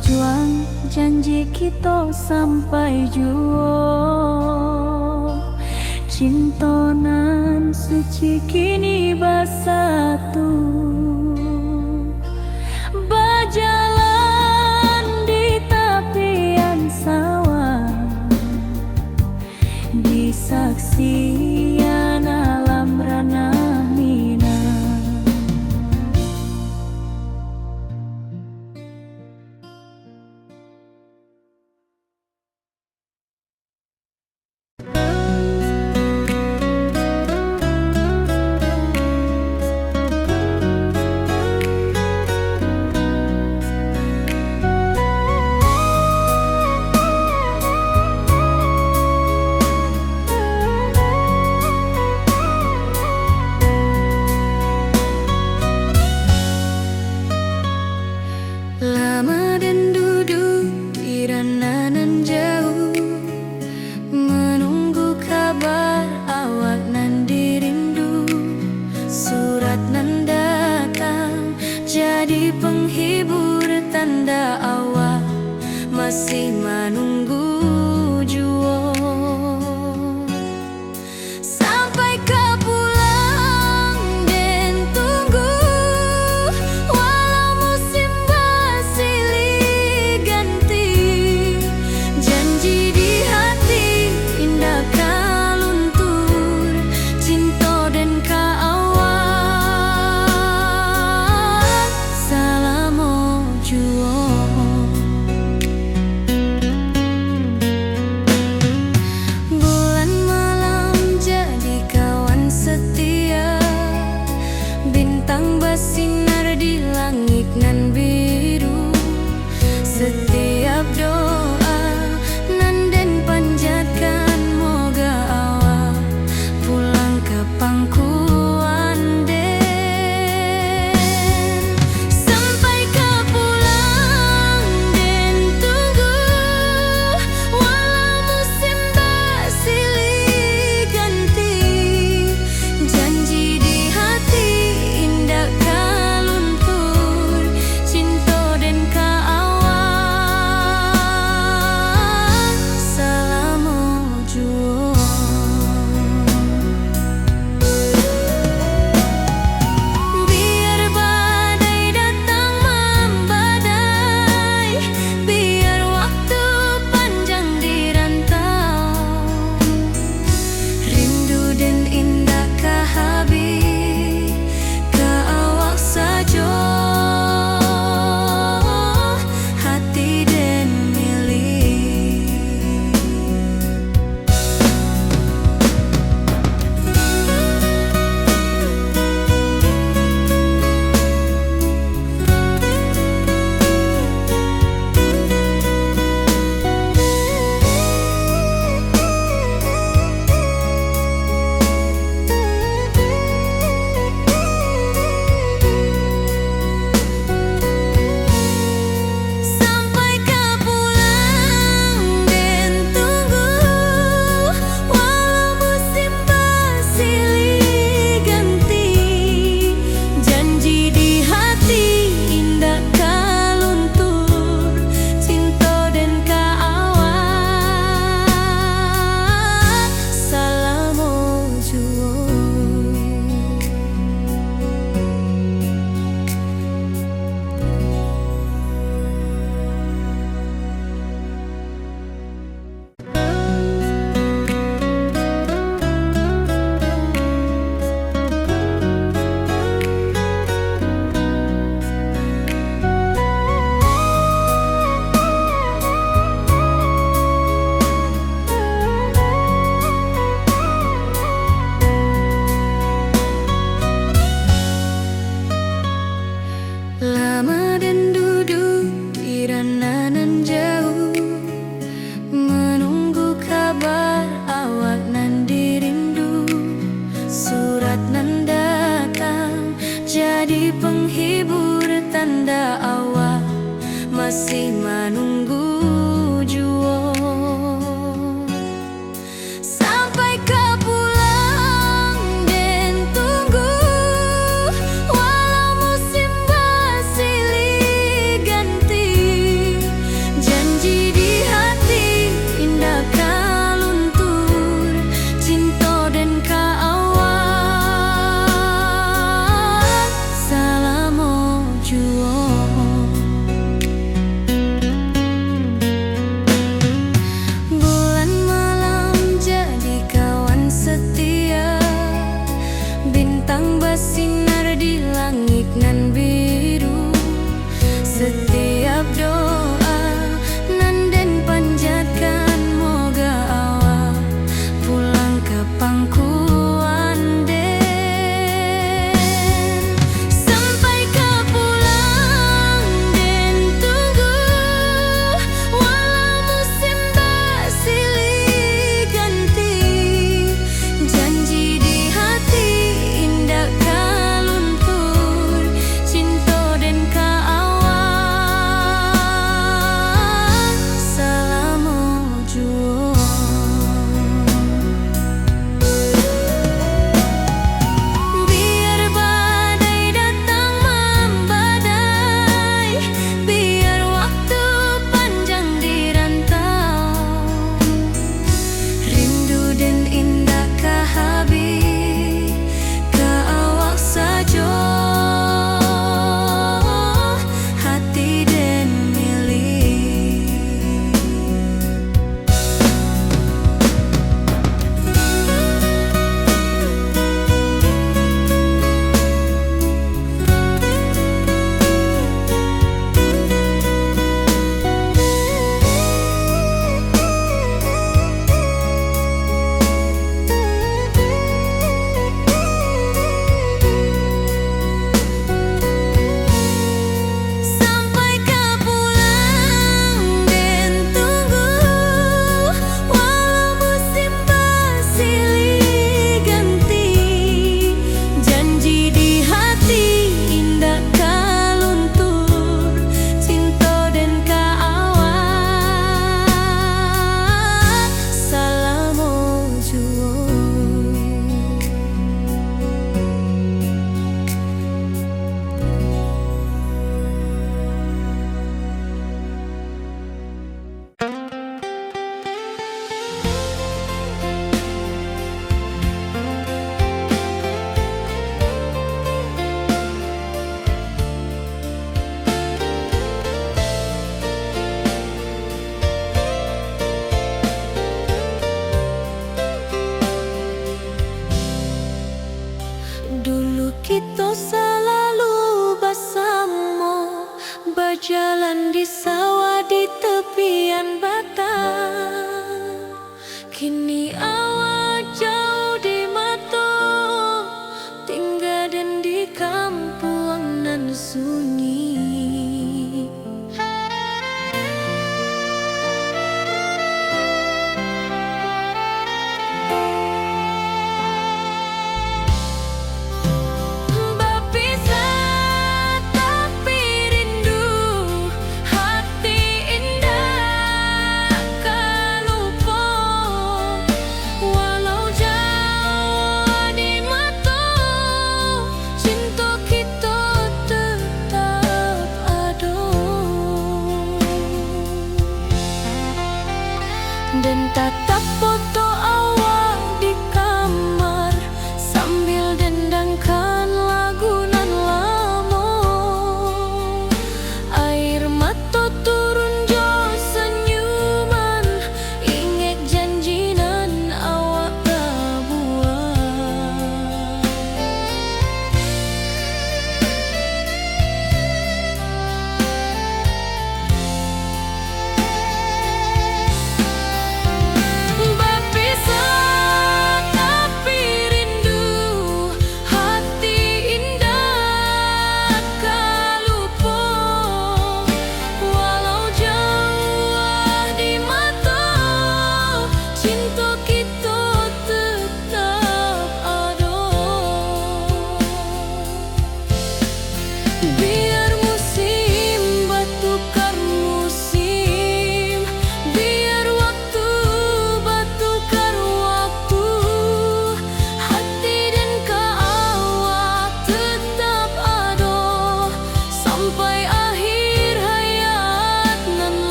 juang janji kita sampai juo. Cintonan suci kini bersatu, berjalan di tepian sawah, di saksian alam ranah Minang. Lama dan duduk di rananan jauh, menunggu kabar awak nan dirindu. Surat nan datang jadi penghibur, tanda awak masih menunggu juo. Sampai kau pulang dan tunggu, walau musim bersilih ganti. Janji di hati indah kaluntur, cinta dan kaawak. Salamo juo. Setiap doa nan den panjatkan moga awak pulang ke pangkuan den. Sampai ke pulang den tunggu walau musim bersilih ganti. Janji di hati indah kaluntur cinta den ka awak salamu juo. Biar badai datang membadai, biar waktu panjang dirantau, rindu dan indah kahabis ke awak saja, hati dan milik. Sampai ke pulang den tunggu walau musim bersilih ganti. Janji di hati indah kaluntur cinta den ka awak salamu juo. Dulu kita selalu bersama, berjalan di sawah di tepian batang. Kini awak jauh di mata, tinggal dan di kampung nan sunyi. Berpisah tapi rindu, hati indah kan lupa. Walau jauh di mata, cinta kita tetap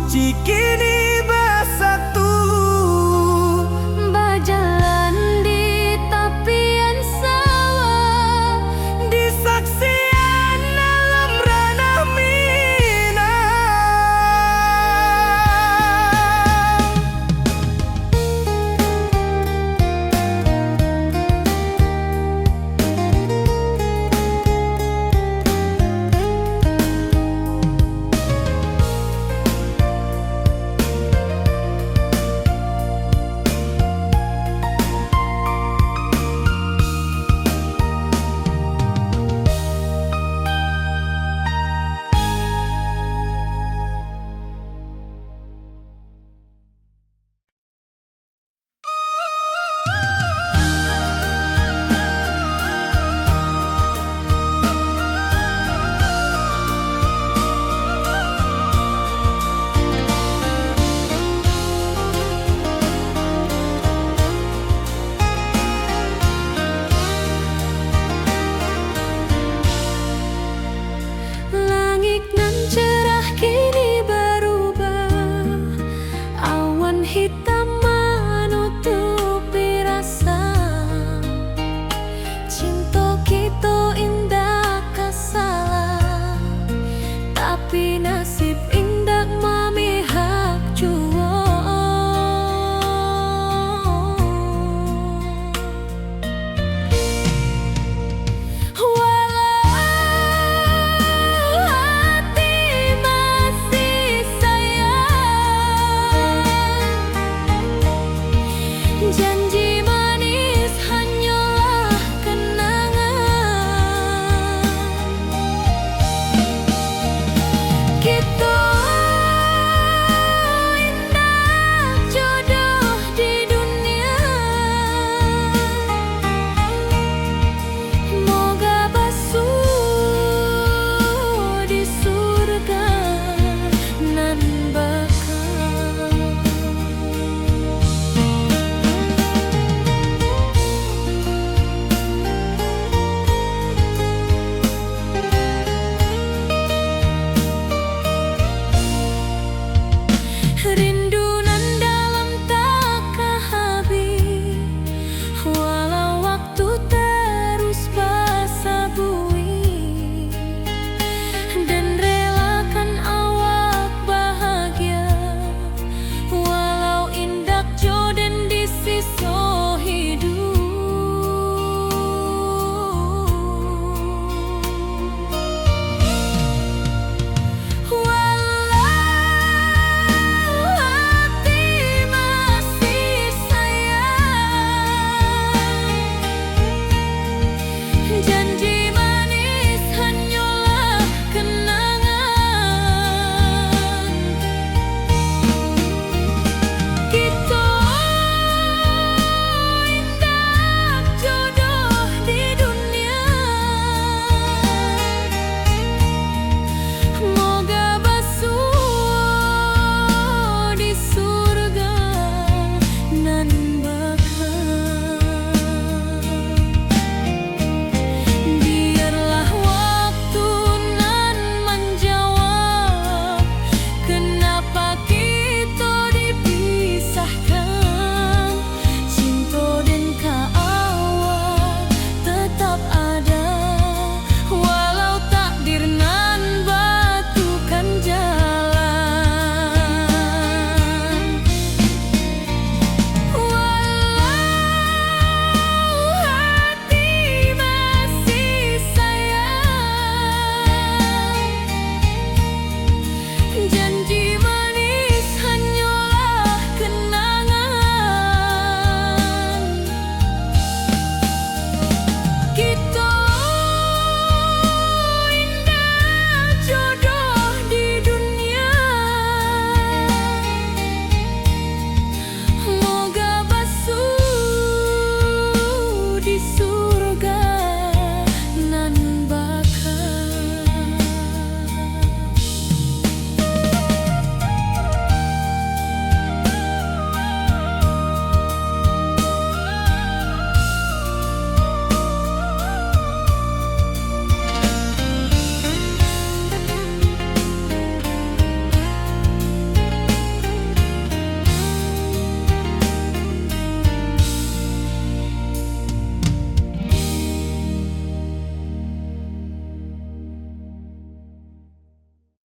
suci kini bersatu. Berjalan di tepian sawah, Di saksian alam ranah Minang. langit nan cerah kini berubah, awan hitam menutupi rasa. Cinta kita indah kasalah, tapi